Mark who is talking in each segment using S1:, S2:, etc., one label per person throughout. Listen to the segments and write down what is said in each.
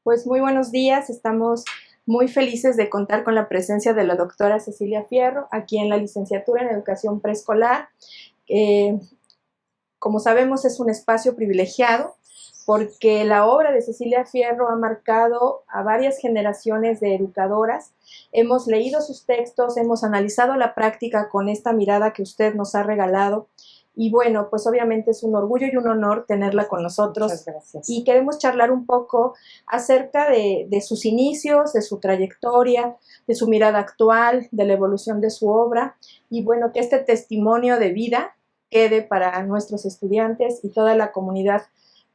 S1: Pues muy buenos días, estamos muy felices de contar con la presencia de la doctora Cecilia Fierro, aquí en la licenciatura en Educación Preescolar. Eh, como sabemos, es un espacio privilegiado porque la obra de Cecilia Fierro ha marcado a varias generaciones de educadoras. Hemos leído sus textos, hemos analizado la práctica con esta mirada que usted nos ha regalado. Y bueno, pues obviamente es un orgullo y un honor tenerla con nosotros.
S2: Muchas gracias.
S1: Y queremos charlar un poco acerca de sus inicios, de su trayectoria, de su mirada actual, de la evolución de su obra. Y bueno, que este testimonio de vida quede para nuestros estudiantes y toda la comunidad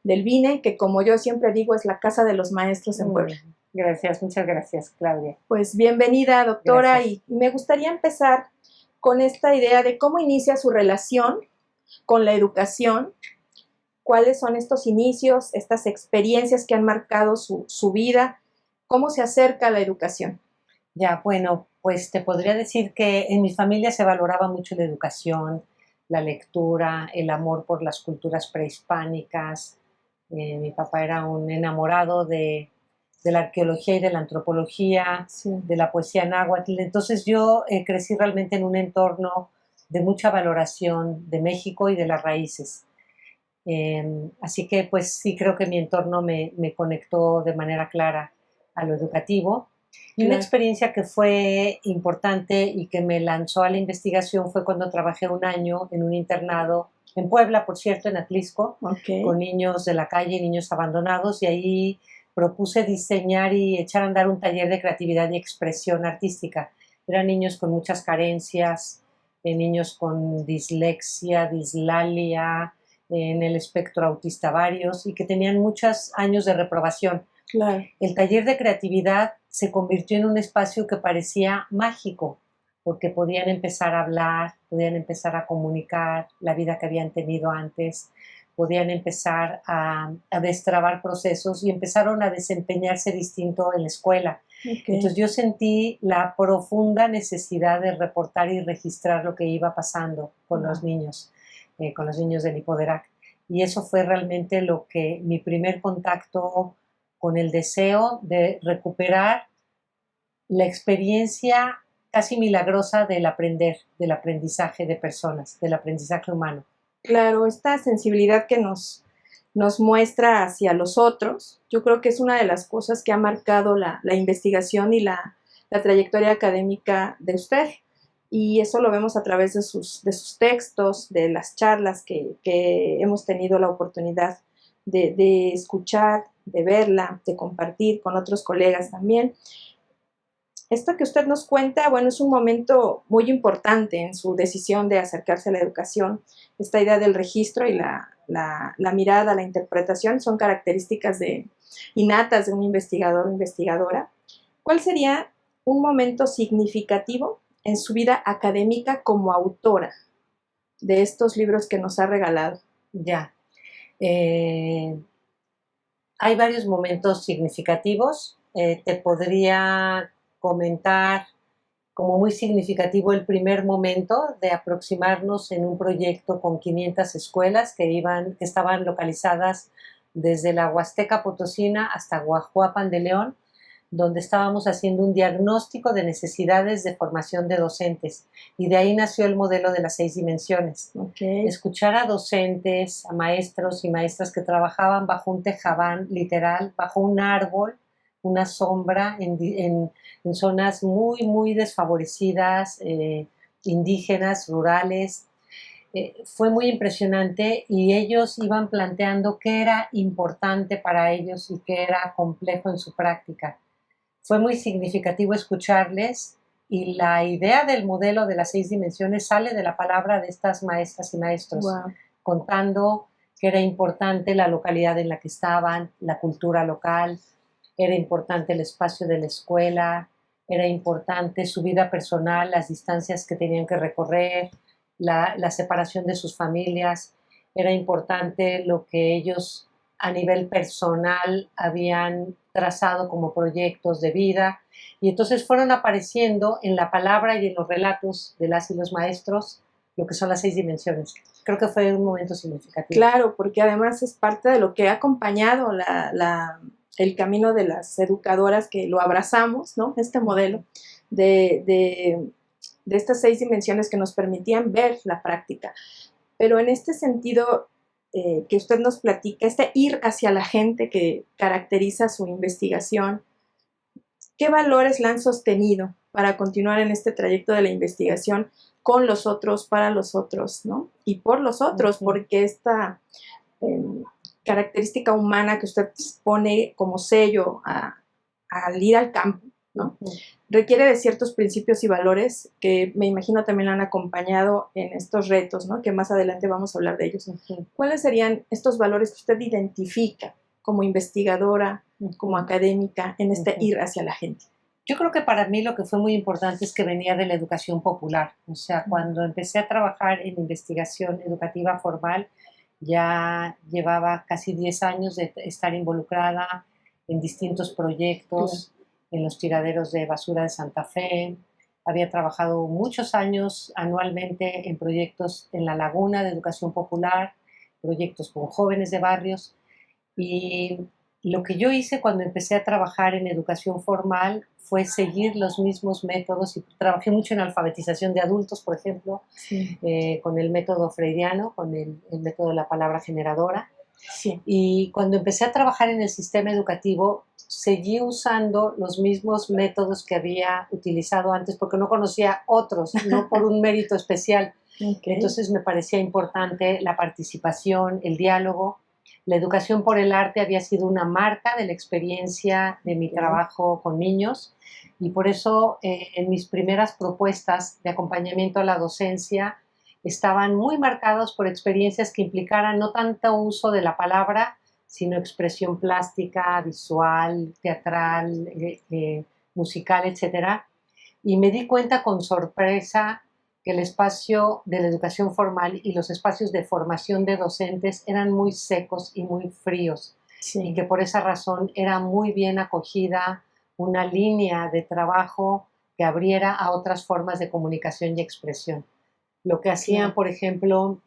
S1: del BINE, que como yo siempre digo, es la casa de los maestros en Puebla.
S2: Gracias, muchas gracias, Claudia.
S1: Pues bienvenida, doctora,
S2: Gracias.
S1: y me gustaría empezar con esta idea de cómo inicia su relación con la educación, cuáles son estos inicios, estas experiencias que han marcado su vida, cómo se acerca a la educación.
S2: Ya, bueno, pues te podría decir que en mi familia se valoraba mucho la educación, la lectura, el amor por las culturas prehispánicas. Mi papá era un enamorado de la arqueología y de la antropología,
S1: Sí.
S2: de la poesía náhuatl. Entonces yo crecí realmente en un entorno de mucha valoración de México y de las raíces. Así que pues sí creo que mi entorno me conectó de manera clara a lo educativo. Y una
S1: Claro.
S2: experiencia que fue importante y que me lanzó a la investigación fue cuando trabajé un año en un internado en Puebla, por cierto, en Atlisco,
S1: Okay.
S2: con niños de la calle, niños abandonados, y ahí propuse diseñar y echar a andar un taller de creatividad y expresión artística. Eran niños con muchas carencias, niños con dislexia, dislalia, en el espectro autista varios, y que tenían muchos años de reprobación.
S1: Claro.
S2: El taller de creatividad se convirtió en un espacio que parecía mágico, porque podían empezar a hablar, podían empezar a comunicar la vida que habían tenido antes, podían empezar a destrabar procesos y empezaron a desempeñarse distinto en la escuela.
S1: Okay.
S2: Entonces yo sentí la profunda necesidad de reportar y registrar lo que iba pasando con los niños del Hipoderac. Y eso fue realmente lo que mi primer contacto con el deseo de recuperar la experiencia casi milagrosa del aprender, del aprendizaje de personas, del aprendizaje humano.
S1: Claro, esta sensibilidad que nos muestra hacia los otros, yo creo que es una de las cosas que ha marcado la investigación y la trayectoria académica de usted. Y eso lo vemos a través de sus textos, de las charlas que hemos tenido la oportunidad de escuchar, de verla, de compartir con otros colegas también. Esto que usted nos cuenta, bueno, es un momento muy importante en su decisión de acercarse a la educación. Esta idea del registro y la mirada, la interpretación son características innatas de un investigador o investigadora. ¿Cuál sería un momento significativo en su vida académica como autora de estos libros que nos ha regalado?
S2: Ya. Hay varios momentos significativos. Te podría comentar como muy significativo el primer momento de aproximarnos en un proyecto con 500 escuelas que estaban localizadas desde la Huasteca Potosina hasta Guajuapan de León, donde estábamos haciendo un diagnóstico de necesidades de formación de docentes. Y de ahí nació el modelo de las 6 dimensiones.
S1: Okay.
S2: Escuchar a docentes, a maestros y maestras que trabajaban bajo un tejabán, literal, bajo un árbol, una sombra, en zonas muy, muy desfavorecidas, indígenas, rurales. Fue muy impresionante y ellos iban planteando qué era importante para ellos y qué era complejo en su práctica. Fue muy significativo escucharles y la idea del modelo de las 6 dimensiones sale de la palabra de estas maestras y maestros,
S1: Wow.
S2: contando que era importante la localidad en la que estaban, la cultura local, era importante el espacio de la escuela, era importante su vida personal, las distancias que tenían que recorrer, la separación de sus familias, era importante lo que ellos a nivel personal habían trazado como proyectos de vida, y entonces fueron apareciendo en la palabra y en los relatos de las y los maestros lo que son las 6 dimensiones. Creo que fue un momento significativo.
S1: Claro, porque además es parte de lo que ha acompañado el camino de las educadoras que lo abrazamos, ¿no? Este modelo de, de, de estas 6 dimensiones que nos permitían ver la práctica. Pero en este sentido que usted nos platica, este ir hacia la gente que caracteriza su investigación, ¿qué valores la han sostenido para continuar en este trayecto de la investigación con los otros, para los otros, ¿no? Y por los otros, porque esta característica humana que usted pone como sello al ir al campo, ¿no? Requiere de ciertos principios y valores que me imagino también la han acompañado en estos retos, ¿no? Que más adelante vamos a hablar de ellos. ¿Cuáles serían estos valores que usted identifica como investigadora, como académica, en este ir hacia la gente?
S2: Yo creo que para mí lo que fue muy importante es que venía de la educación popular. O sea, cuando empecé a trabajar en investigación educativa formal, ya llevaba casi 10 años de estar involucrada en distintos proyectos, en los tiraderos de basura de Santa Fe. Había trabajado muchos años anualmente en proyectos en La Laguna de educación popular, proyectos con jóvenes de barrios. Y lo que yo hice cuando empecé a trabajar en educación formal fue seguir los mismos métodos y trabajé mucho en alfabetización de adultos, por ejemplo, con el método freudiano, con el método de la palabra generadora.
S1: Sí.
S2: Y cuando empecé a trabajar en el sistema educativo, seguí usando los mismos métodos que había utilizado antes porque no conocía otros, no por un mérito especial. Entonces me parecía importante la participación, el diálogo. La educación por el arte había sido una marca de la experiencia de mi trabajo con niños y por eso en mis primeras propuestas de acompañamiento a la docencia estaban muy marcados por experiencias que implicaran no tanto uso de la palabra, sino expresión plástica, visual, teatral, musical, etc. Y me di cuenta con sorpresa que el espacio de la educación formal y los espacios de formación de docentes eran muy secos y muy fríos, y que por esa razón era muy bien acogida una línea de trabajo que abriera a otras formas de comunicación y expresión. Lo que hacían, por ejemplo,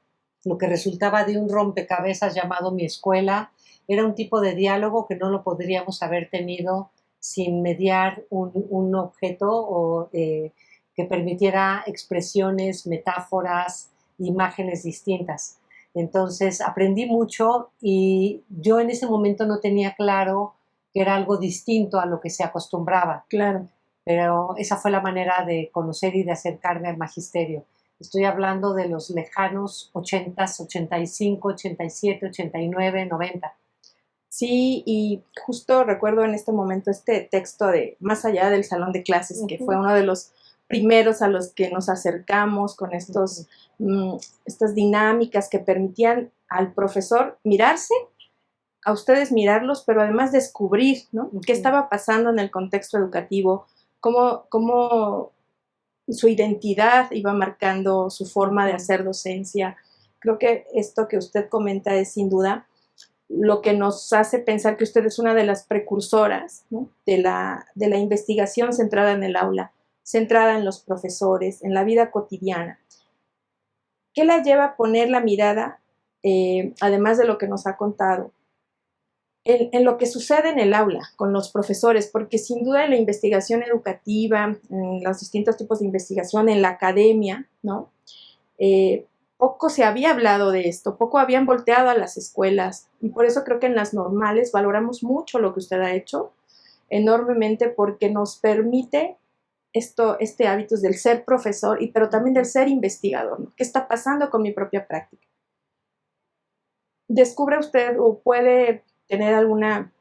S2: lo que resultaba de un rompecabezas llamado Mi Escuela, era un tipo de diálogo que no lo podríamos haber tenido sin mediar un objeto o que permitiera expresiones, metáforas, imágenes distintas. Entonces aprendí mucho y yo en ese momento no tenía claro que era algo distinto a lo que se acostumbraba.
S1: Claro.
S2: Pero esa fue la manera de conocer y de acercarme al magisterio. Estoy hablando de los lejanos 80s, 85, 87, 89, 90.
S1: Sí, y justo recuerdo en este momento este texto de Más allá del salón de clases, que fue uno de los primeros a los que nos acercamos con estas dinámicas que permitían al profesor mirarse, a ustedes mirarlos, pero además descubrir, ¿no? Qué estaba pasando en el contexto educativo, cómo su identidad iba marcando su forma de hacer docencia. Creo que esto que usted comenta es sin duda lo que nos hace pensar que usted es una de las precursoras, ¿no? de la investigación centrada en el aula, centrada en los profesores, en la vida cotidiana. ¿Qué la lleva a poner la mirada, además de lo que nos ha contado, en lo que sucede en el aula con los profesores? Porque sin duda en la investigación educativa, en los distintos tipos de investigación, en la academia, ¿no? Poco se había hablado de esto, poco habían volteado a las escuelas, y por eso creo que en las normales valoramos mucho lo que usted ha hecho, enormemente, porque nos permite este hábito del ser profesor, pero también del ser investigador, ¿no? ¿Qué está pasando con mi propia práctica? ¿Descubre usted o puede tener alguna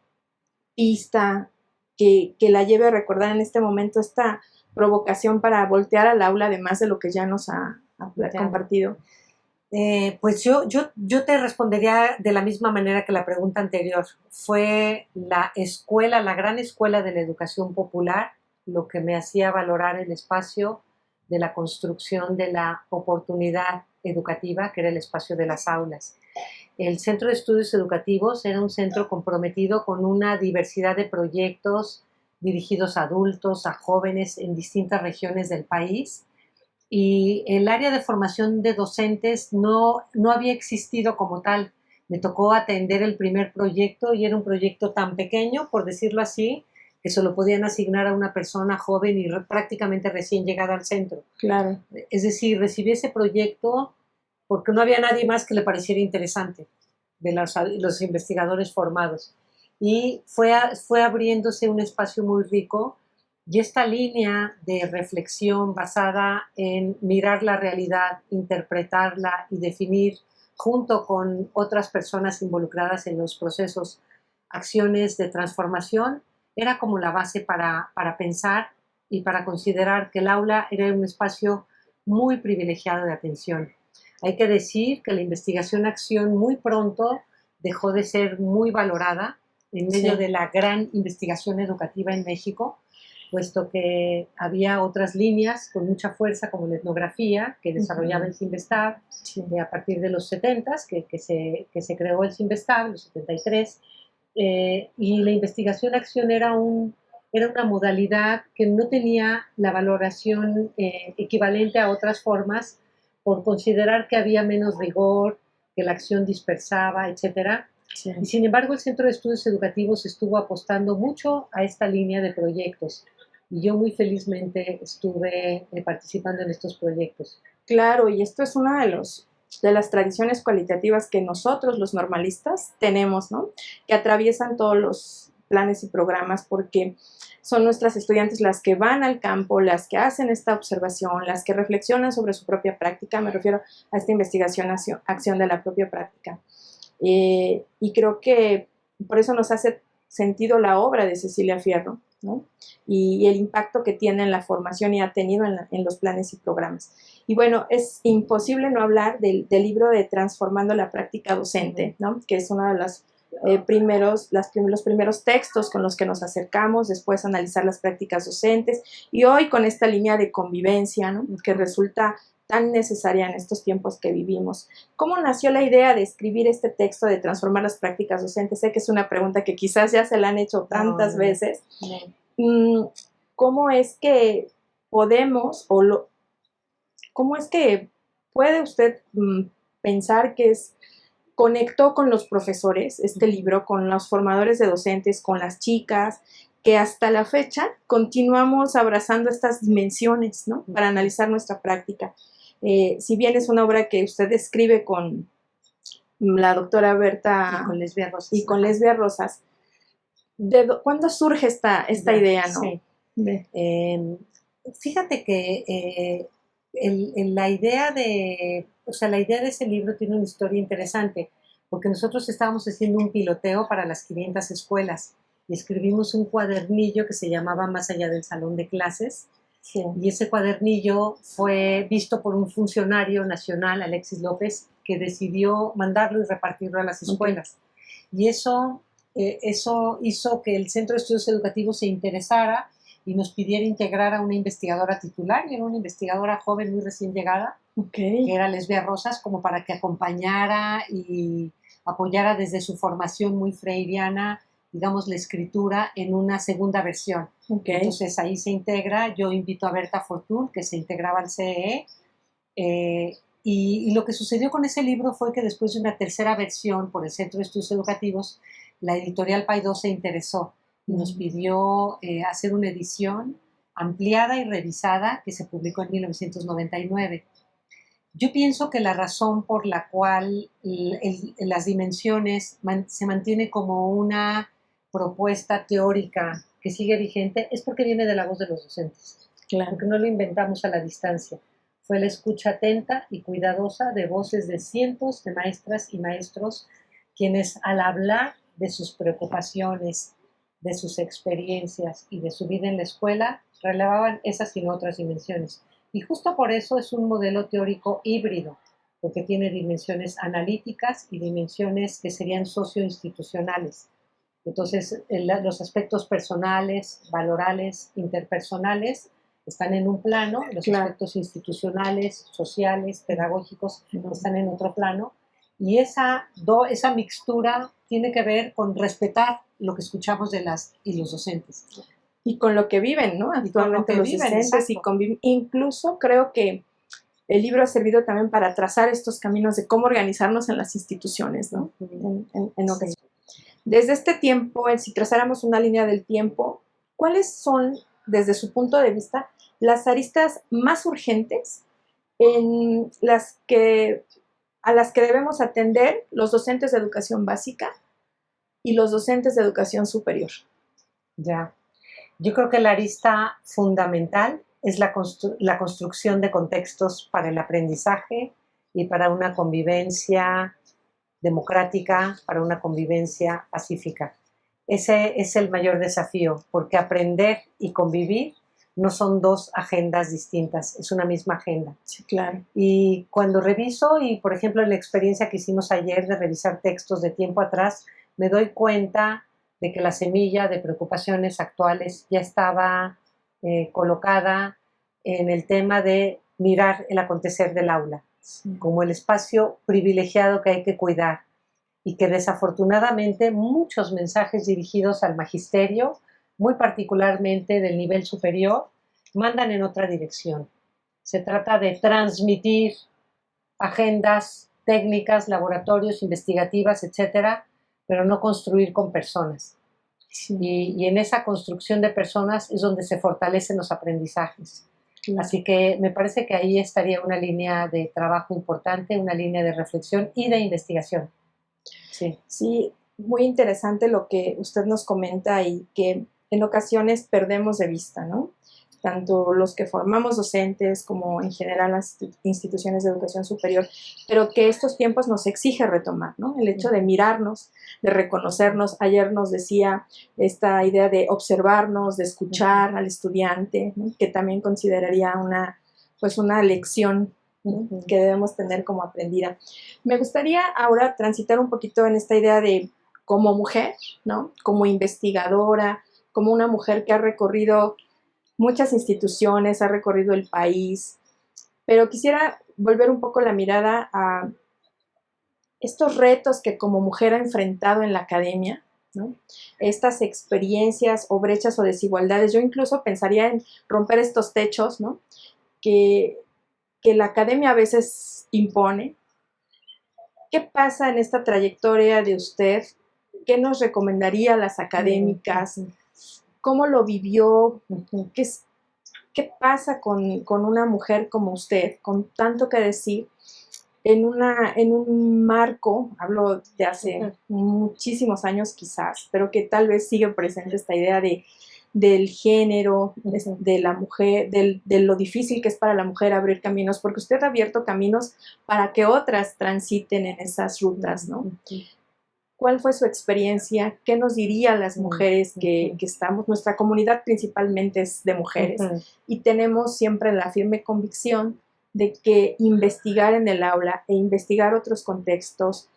S1: pista que la lleve a recordar en este momento esta provocación para voltear al aula, además de lo que ya nos ha compartido?
S2: Pues yo te respondería de la misma manera que la pregunta anterior. Fue la escuela, la gran escuela de la educación popular, lo que me hacía valorar el espacio de la construcción de la oportunidad educativa, que era el espacio de las aulas. El Centro de Estudios Educativos era un centro comprometido con una diversidad de proyectos dirigidos a adultos, a jóvenes en distintas regiones del país. Y el área de formación de docentes no había existido como tal. Me tocó atender el primer proyecto y era un proyecto tan pequeño, por decirlo así, que se lo podían asignar a una persona joven y prácticamente recién llegada al centro.
S1: Claro.
S2: Es decir, recibí ese proyecto porque no había nadie más que le pareciera interesante de los investigadores formados. Y fue abriéndose un espacio muy rico y esta línea de reflexión basada en mirar la realidad, interpretarla y definir junto con otras personas involucradas en los procesos, acciones de transformación, era como la base para pensar y para considerar que el aula era un espacio muy privilegiado de atención. Hay que decir que la investigación-acción muy pronto dejó de ser muy valorada en medio de la gran investigación educativa en México, puesto que había otras líneas con mucha fuerza como la etnografía que desarrollaba el CIMBESTAB a partir de los 70s, que se creó el CIMBESTAB en los 73, y la investigación-acción era una modalidad que no tenía la valoración equivalente a otras formas por considerar que había menos rigor, que la acción dispersaba, etc. Sí. Y sin embargo, el Centro de Estudios Educativos estuvo apostando mucho a esta línea de proyectos. Y yo muy felizmente estuve participando en estos proyectos.
S1: Claro, y esto es una de las tradiciones cualitativas que nosotros, los normalistas, tenemos, ¿no? Que atraviesan todos los planes y programas porque son nuestras estudiantes las que van al campo, las que hacen esta observación, las que reflexionan sobre su propia práctica, me refiero a esta investigación, acción de la propia práctica. Y creo que por eso nos hace sentido la obra de Cecilia Fierro, ¿no? Y el impacto que tiene en la formación y ha tenido en los planes y programas. Y bueno, es imposible no hablar del libro de Transformando la Práctica Docente, ¿no? Que es uno de los los primeros textos con los que nos acercamos, después analizar las prácticas docentes y hoy con esta línea de convivencia, ¿no? Que resulta tan necesaria en estos tiempos que vivimos. ¿Cómo nació la idea de escribir este texto de transformar las prácticas docentes? Sé que es una pregunta que quizás ya se la han hecho tantas veces. ¿Cómo es que podemos cómo es que puede usted pensar que conectó con los profesores este libro, con los formadores de docentes, con las chicas, que hasta la fecha continuamos abrazando estas dimensiones, ¿no? Para analizar nuestra práctica? Si bien es una obra que usted escribe con la doctora Berta
S2: y con Lesbia Rosas,
S1: ¿cuándo surge esta idea, no?
S2: Sí. Fíjate que la idea de ese libro tiene una historia interesante, porque nosotros estábamos haciendo un piloteo para las 500 escuelas y escribimos un cuadernillo que se llamaba Más allá del salón de clases. Sí. Y ese cuadernillo fue visto por un funcionario nacional, Alexis López, que decidió mandarlo y repartirlo a las escuelas. Okay. Y eso hizo que el Centro de Estudios Educativos se interesara y nos pidiera integrar a una investigadora titular, y era una investigadora joven muy recién llegada, okay, que era Lesbia Rosas, como para que acompañara y apoyara desde su formación muy freiriana, digamos, la escritura en una segunda versión. Okay. Entonces ahí se integra, yo invito a Berta Fortún, que se integraba al CEE, y lo que sucedió con ese libro fue que después de una tercera versión por el Centro de Estudios Educativos, la editorial Paidós se interesó y nos pidió hacer una edición ampliada y revisada que se publicó en 1999. Yo pienso que la razón por la cual las dimensiones se mantiene como una propuesta teórica que sigue vigente es porque viene de la voz de los docentes. Claro. Porque no lo inventamos a la distancia. Fue la escucha atenta y cuidadosa de voces de cientos de maestras y maestros quienes al hablar de sus preocupaciones, de sus experiencias y de su vida en la escuela, relevaban esas y no otras dimensiones. Y justo por eso es un modelo teórico híbrido, porque tiene dimensiones analíticas y dimensiones que serían socioinstitucionales. Entonces, los aspectos personales, valorales, interpersonales, están en un plano, los claro, aspectos institucionales, sociales, pedagógicos, están en otro plano, y esa mixtura tiene que ver con respetar lo que escuchamos de las y los docentes.
S1: Y con lo que viven, ¿no? Actualmente los docentes y conviven. Incluso creo que el libro ha servido también para trazar estos caminos de cómo organizarnos en las instituciones, ¿no? En ocasiones. Desde este tiempo, si trazáramos una línea del tiempo, ¿cuáles son, desde su punto de vista, las aristas más urgentes a las que debemos atender los docentes de educación básica y los docentes de educación superior?
S2: Ya. Yo creo que la arista fundamental es la construcción de contextos para el aprendizaje y para una convivencia democrática, para una convivencia pacífica. Ese es el mayor desafío, porque aprender y convivir no son dos agendas distintas, es una misma agenda.
S1: Sí, claro.
S2: Y cuando reviso, y por ejemplo en la experiencia que hicimos ayer de revisar textos de tiempo atrás, me doy cuenta de que la semilla de preocupaciones actuales ya estaba colocada en el tema de mirar el acontecer del aula, sí, como el espacio privilegiado que hay que cuidar, y que desafortunadamente muchos mensajes dirigidos al magisterio, muy particularmente del nivel superior, mandan en otra dirección. Se trata de transmitir agendas técnicas, laboratorios, investigativas, etcétera, pero no construir con personas. Sí. Y en esa construcción de personas es donde se fortalecen los aprendizajes. Sí. Así que me parece que ahí estaría una línea de trabajo importante, una línea de reflexión y de investigación.
S1: Sí. Sí, muy interesante lo que usted nos comenta y que en ocasiones perdemos de vista, ¿no? Tanto los que formamos docentes como en general las instituciones de educación superior, pero que estos tiempos nos exige retomar, ¿no? El hecho de mirarnos, de reconocernos. Ayer nos decía esta idea de observarnos, de escuchar al estudiante, ¿no? Que también consideraría una lección, ¿no? Que debemos tener como aprendida. Me gustaría ahora transitar un poquito en esta idea de como mujer, ¿no? Como investigadora, como una mujer que ha recorrido muchas instituciones, ha recorrido el país, pero quisiera volver un poco la mirada a estos retos que como mujer ha enfrentado en la academia, ¿no? Estas experiencias o brechas o desigualdades. Yo incluso pensaría en romper estos techos, ¿no? Que la academia a veces impone. ¿Qué pasa en esta trayectoria de usted? ¿Qué nos recomendaría a las académicas? ¿Cómo lo vivió? ¿Qué pasa con una mujer como usted, con tanto que decir, en un marco, hablo de hace muchísimos años quizás, pero que tal vez sigue presente esta idea del género, de la mujer, de lo difícil que es para la mujer abrir caminos, porque usted ha abierto caminos para que otras transiten en esas rutas, ¿no? ¿Cuál fue su experiencia? ¿Qué nos dirían las mujeres que estamos? Nuestra comunidad principalmente es de mujeres y tenemos siempre la firme convicción de que investigar en el aula e investigar otros contextos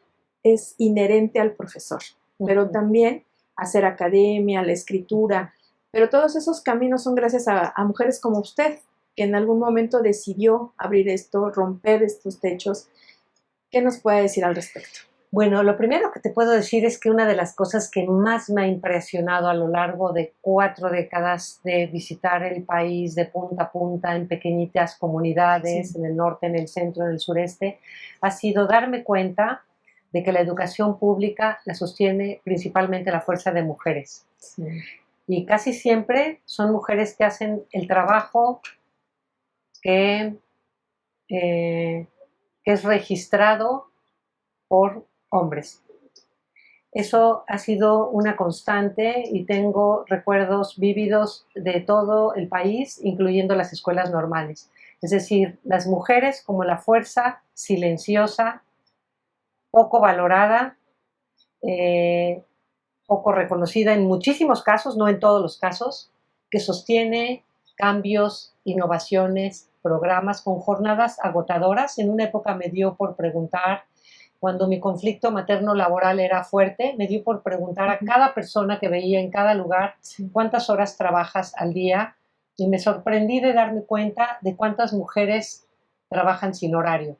S1: es inherente al profesor, pero también hacer academia, la escritura, pero todos esos caminos son gracias a mujeres como usted, que en algún momento decidió abrir esto, romper estos techos. ¿Qué nos puede decir al respecto?
S2: Bueno, lo primero que te puedo decir es que una de las cosas que más me ha impresionado a lo largo de 4 décadas de visitar el país de punta a punta en pequeñitas comunidades, sí, en el norte, en el centro, en el sureste, ha sido darme cuenta de que la educación pública la sostiene principalmente la fuerza de mujeres. Sí. Y casi siempre son mujeres que hacen el trabajo que es registrado por hombres. Eso ha sido una constante y tengo recuerdos vívidos de todo el país, incluyendo las escuelas normales. Es decir, las mujeres como la fuerza silenciosa, poco valorada, poco reconocida en muchísimos casos, no en todos los casos, que sostiene cambios, innovaciones, programas con jornadas agotadoras. En una época me dio por preguntar, cuando mi conflicto materno-laboral era fuerte, me dio por preguntar a cada persona que veía en cada lugar cuántas horas trabajas al día, y me sorprendí de darme cuenta de cuántas mujeres trabajan sin horario.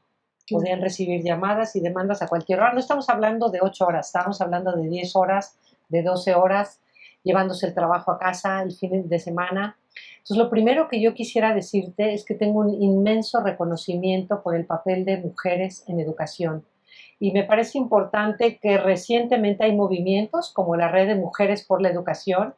S2: Podían recibir llamadas y demandas a cualquier hora. No estamos hablando de 8 horas, estamos hablando de 10 horas, de 12 horas, llevándose el trabajo a casa el fin de semana. Entonces, lo primero que yo quisiera decirte es que tengo un inmenso reconocimiento por el papel de mujeres en educación. Y me parece importante que recientemente hay movimientos como la Red de Mujeres por la Educación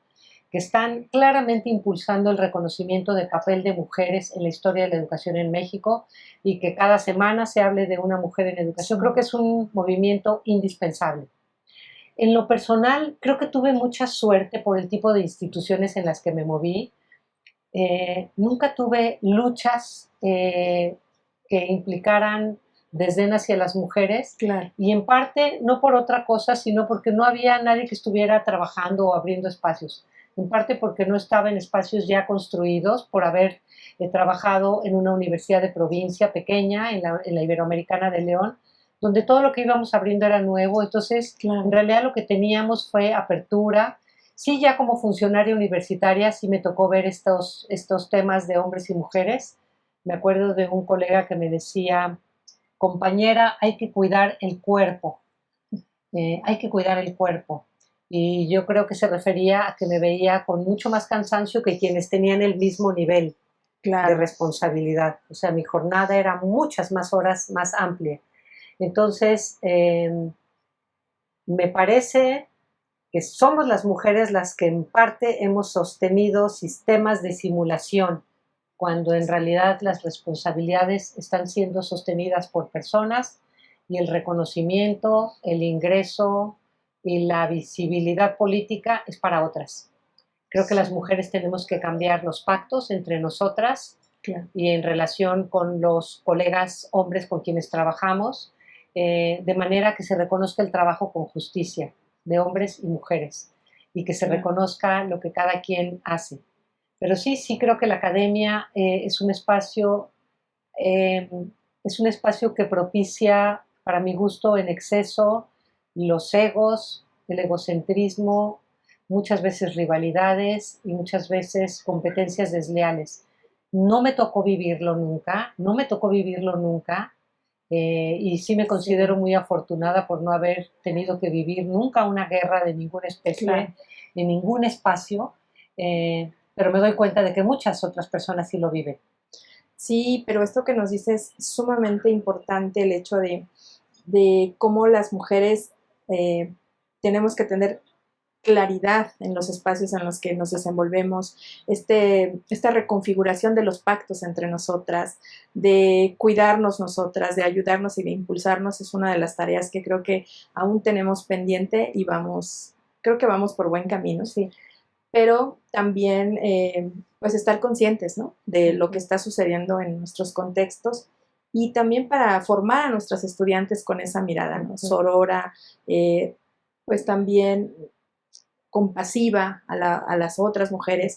S2: que están claramente impulsando el reconocimiento del papel de mujeres en la historia de la educación en México y que cada semana se hable de una mujer en educación. Creo que es un movimiento indispensable. En lo personal, creo que tuve mucha suerte por el tipo de instituciones en las que me moví. Nunca tuve luchas que implicaran desdén hacia las mujeres,
S1: Claro.
S2: y en parte no por otra cosa, sino porque no había nadie que estuviera trabajando o abriendo espacios, en parte porque no estaba en espacios ya construidos por haber trabajado en una universidad de provincia pequeña, en la Iberoamericana de León, donde todo lo que íbamos abriendo era nuevo. Entonces,
S1: Claro.
S2: en realidad lo que teníamos fue apertura. Sí, ya como funcionaria universitaria sí me tocó ver estos temas de hombres y mujeres. Me acuerdo de un colega que me decía: compañera, hay que cuidar el cuerpo, hay que cuidar el cuerpo. Y yo creo que se refería a que me veía con mucho más cansancio que quienes tenían el mismo nivel de
S1: Claro.
S2: responsabilidad. O sea, mi jornada era muchas más horas, más amplia. Entonces, me parece que somos las mujeres las que en parte hemos sostenido sistemas de simulación, cuando en realidad las responsabilidades están siendo sostenidas por personas y el reconocimiento, el ingreso y la visibilidad política es para otras. Creo que las mujeres tenemos que cambiar los pactos entre nosotras,
S1: Claro.
S2: y en relación con los colegas hombres con quienes trabajamos, de manera que se reconozca el trabajo con justicia de hombres y mujeres y que se reconozca lo que cada quien hace. Pero sí, sí creo que la academia eh, es un espacio que propicia, para mi gusto, en exceso los egos, el egocentrismo, muchas veces rivalidades y muchas veces competencias desleales. No me tocó vivirlo nunca, no me tocó vivirlo nunca, y sí me considero muy afortunada por no haber tenido que vivir nunca una guerra de ninguna especie,
S1: Claro.
S2: en ningún espacio, pero me doy cuenta de que muchas otras personas sí lo viven.
S1: Sí, pero esto que nos dices es sumamente importante, el hecho de cómo las mujeres tenemos que tener claridad en los espacios en los que nos desenvolvemos, esta reconfiguración de los pactos entre nosotras, de cuidarnos nosotras, de ayudarnos y de impulsarnos, es una de las tareas que creo que aún tenemos pendiente y creo que vamos por buen camino.
S2: Sí.
S1: Pero también pues estar conscientes, ¿no?, de lo que está sucediendo en nuestros contextos y también para formar a nuestros estudiantes con esa mirada, ¿no?, sorora, pues también compasiva a las otras mujeres,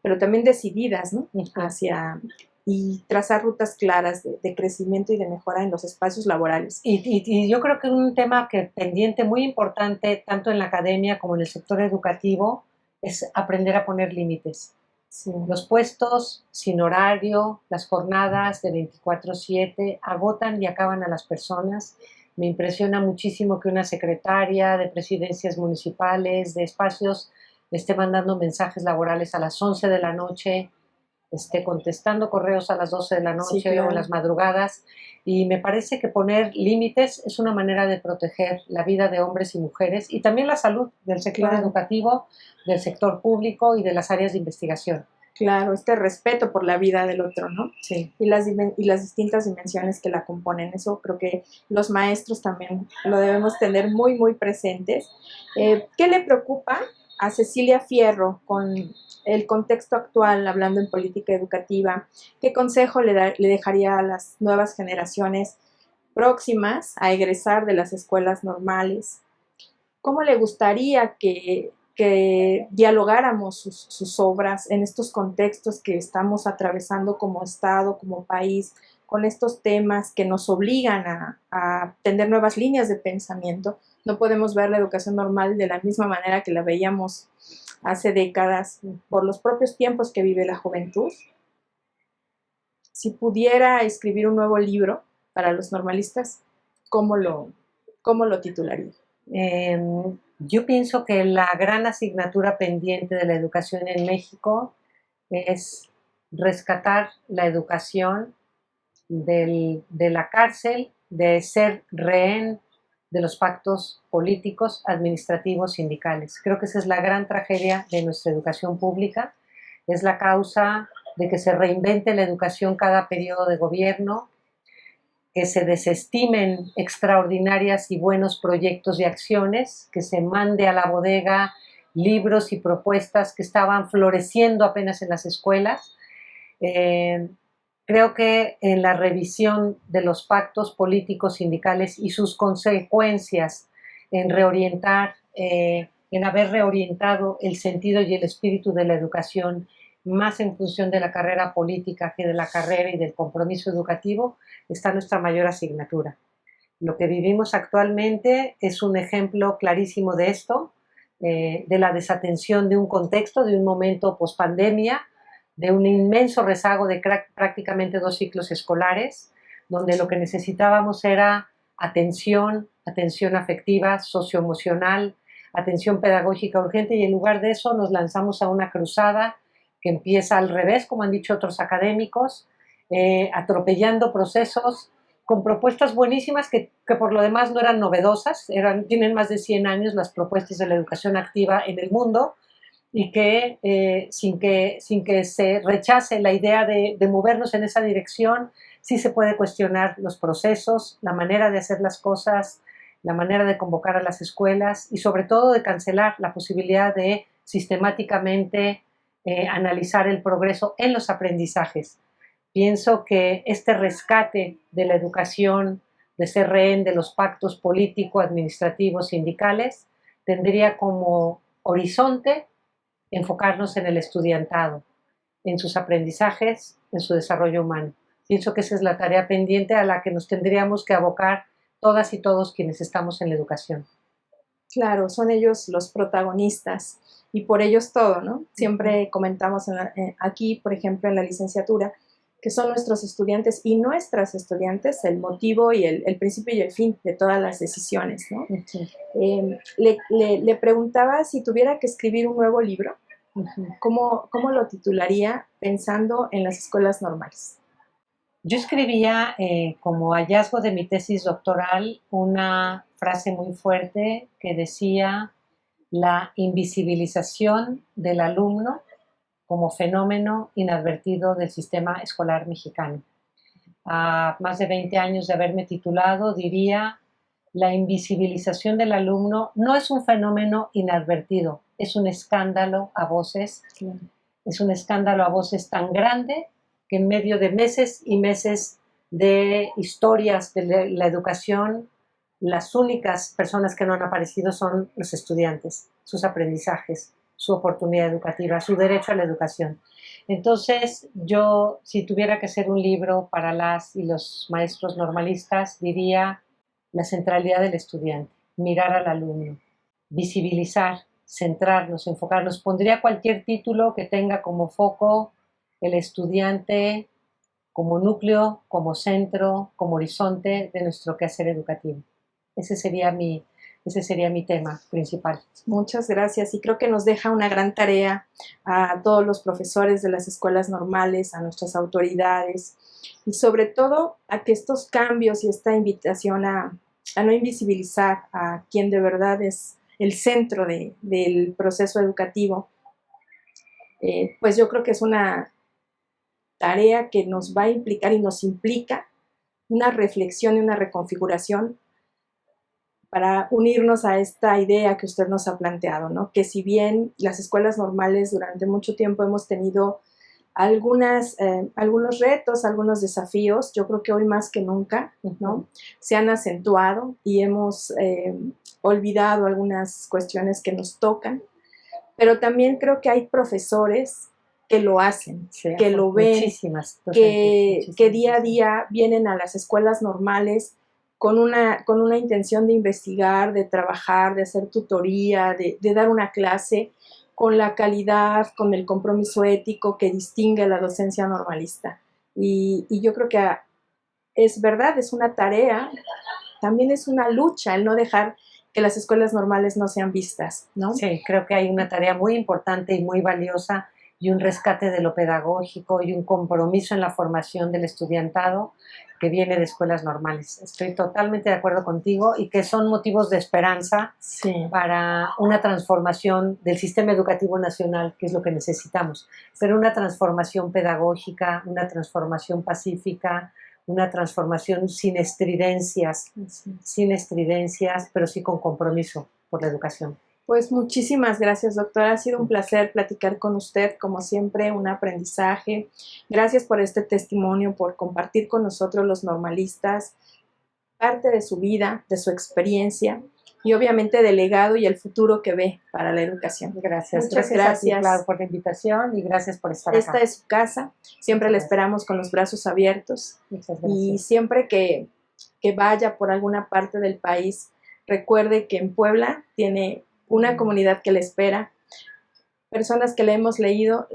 S1: pero también decididas, ¿no?, hacia y trazar rutas claras de crecimiento y de mejora en los espacios laborales.
S2: Y yo creo que un tema que pendiente muy importante, tanto en la academia como en el sector educativo, es aprender a poner límites.
S1: Sí.
S2: Los puestos sin horario, las jornadas de 24/7 agotan y acaban a las personas. Me impresiona muchísimo que una secretaria de presidencias municipales, de espacios, le esté mandando mensajes laborales a las 11 de la noche, esté contestando correos a las 12 de la noche,
S1: Sí, claro,
S2: o en las madrugadas. Y me parece que poner límites es una manera de proteger la vida de hombres y mujeres y también la salud del sector
S1: claro,
S2: educativo, del sector público y de las áreas de investigación.
S1: claro, este respeto por la vida del otro, ¿no?
S2: Sí.
S1: Y las distintas dimensiones que la componen. Eso creo que los maestros también lo debemos tener muy, muy presentes. ¿Qué le preocupa a Cecilia Fierro con el contexto actual, hablando en política educativa? ¿Qué consejo le dejaría a las nuevas generaciones próximas a egresar de las escuelas normales? ¿Cómo le gustaría que dialogáramos sus obras en estos contextos que estamos atravesando como Estado, como país, con estos temas que nos obligan a tener nuevas líneas de pensamiento? No podemos ver la educación normal de la misma manera que la veíamos hace décadas por los propios tiempos que vive la juventud. Si pudiera escribir un nuevo libro para los normalistas, ¿cómo lo titularía?
S2: Yo pienso que la gran asignatura pendiente de la educación en México es rescatar la educación de la cárcel, de ser rehén de los pactos políticos, administrativos, sindicales. Creo que esa es la gran tragedia de nuestra educación pública. Es la causa de que se reinvente la educación cada periodo de gobierno, que se desestimen extraordinarias y buenos proyectos y acciones, que se mande a la bodega libros y propuestas que estaban floreciendo apenas en las escuelas. Creo que en la revisión de los pactos políticos sindicales y sus consecuencias en reorientar, en haber reorientado el sentido y el espíritu de la educación más en función de la carrera política que de la carrera y del compromiso educativo, está nuestra mayor asignatura. Lo que vivimos actualmente es un ejemplo clarísimo de esto, de la desatención de un contexto, de un momento pospandemia, de un inmenso rezago de prácticamente 2 ciclos escolares, donde lo que necesitábamos era atención, atención afectiva, socioemocional, atención pedagógica urgente, y en lugar de eso nos lanzamos a una cruzada que empieza al revés, como han dicho otros académicos, atropellando procesos con propuestas buenísimas que por lo demás no eran novedosas, tienen más de 100 años las propuestas de la educación activa en el mundo, y que, sin que se rechace la idea de movernos en esa dirección, sí se puede cuestionar los procesos, la manera de hacer las cosas, la manera de convocar a las escuelas y sobre todo de cancelar la posibilidad de sistemáticamente analizar el progreso en los aprendizajes. Pienso que este rescate de la educación, de ser rehén de los pactos político-administrativos sindicales, tendría como horizonte enfocarnos en el estudiantado, en sus aprendizajes, en su desarrollo humano. Pienso que esa es la tarea pendiente a la que nos tendríamos que abocar todas y todos quienes estamos en la educación.
S1: Claro, son ellos los protagonistas y por ellos todo, ¿no? Siempre comentamos aquí, por ejemplo, en la licenciatura, que son nuestros estudiantes y nuestras estudiantes el motivo y el principio y el fin de todas las decisiones, ¿no? Le preguntaba si tuviera que escribir un nuevo libro, ¿cómo lo titularía pensando en las escuelas normales?
S2: Yo escribía como hallazgo de mi tesis doctoral una frase muy fuerte que decía: la invisibilización del alumno como fenómeno inadvertido del sistema escolar mexicano. A más de 20 años de haberme titulado, diría: la invisibilización del alumno no es un fenómeno inadvertido, es un escándalo a voces, es un escándalo a voces tan grande que en medio de meses y meses de historias de la educación, las únicas personas que no han aparecido son los estudiantes, sus aprendizajes, su oportunidad educativa, su derecho a la educación. Entonces, yo, si tuviera que hacer un libro para las y los maestros normalistas, diría: la centralidad del estudiante, mirar al alumno, visibilizar, centrarnos, enfocarnos. Pondría cualquier título que tenga como foco el estudiante como núcleo, como centro, como horizonte de nuestro quehacer educativo. Ese sería mi tema principal.
S1: Muchas gracias, y creo que nos deja una gran tarea a todos los profesores de las escuelas normales, a nuestras autoridades, y sobre todo a que estos cambios y esta invitación a no invisibilizar a quien de verdad es el centro del proceso educativo, pues yo creo que es una tarea que nos va a implicar y nos implica una reflexión y una reconfiguración para unirnos a esta idea que usted nos ha planteado, ¿no? Que si bien las escuelas normales durante mucho tiempo hemos tenido algunos retos, algunos desafíos, yo creo que hoy más que nunca, ¿no? Se han acentuado y hemos olvidado algunas cuestiones que nos tocan, pero también creo que hay profesores que lo hacen, sí, que lo ven, que día a día vienen a las escuelas normales con una intención de investigar, de trabajar, de hacer tutoría, de dar una clase con la calidad, con el compromiso ético que distingue a la docencia normalista. Y yo creo que es verdad, es una tarea, también es una lucha el no dejar que las escuelas normales no sean vistas, ¿no?
S2: Sí, creo que hay una tarea muy importante y muy valiosa y un rescate de lo pedagógico y un compromiso en la formación del estudiantado que viene de escuelas normales. Estoy totalmente de acuerdo contigo y que son motivos de esperanza
S1: Sí.
S2: para una transformación del sistema educativo nacional, que es lo que necesitamos, pero una transformación pedagógica, una transformación pacífica, una transformación sin estridencias, pero sí con compromiso por la educación.
S1: Pues muchísimas gracias, doctora. Ha sido un placer platicar con usted, como siempre, un aprendizaje. Gracias por este testimonio, por compartir con nosotros los normalistas parte de su vida, de su experiencia y obviamente del legado y el futuro que ve para la educación.
S2: Gracias.
S1: Muchas
S2: gracias. A ti,
S1: gracias.
S2: Clau, por la invitación y gracias por estar
S1: Esta
S2: acá.
S1: es su casa. Siempre la esperamos con los brazos abiertos.
S2: Muchas gracias.
S1: Y siempre que vaya por alguna parte del país, recuerde que en Puebla tiene una comunidad que le espera, personas que le hemos leído,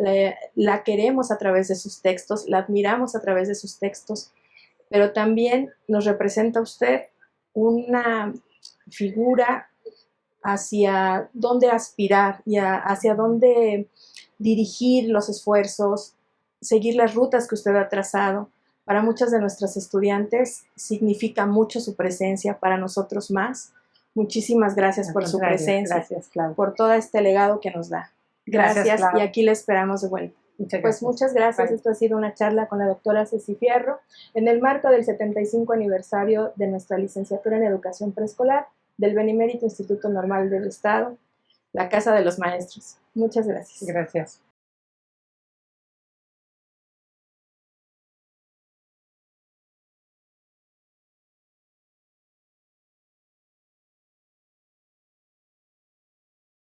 S1: la queremos a través de sus textos, la admiramos a través de sus textos, pero también nos representa usted una figura hacia dónde aspirar y hacia dónde dirigir los esfuerzos, seguir las rutas que usted ha trazado. Para muchas de nuestras estudiantes significa mucho su presencia, para nosotros más. Muchísimas gracias por su presencia,
S2: gracias, Clau.
S1: por todo este legado que nos da. Gracias,
S2: Clau.
S1: Y aquí le esperamos de vuelta. Pues muchas gracias.
S2: Bye.
S1: Esto ha sido una charla con la doctora Ceci Fierro en el marco del 75 aniversario de nuestra licenciatura en Educación Preescolar del Benemérito Instituto Normal del Estado, la Casa de los Maestros. Muchas gracias.
S2: Gracias.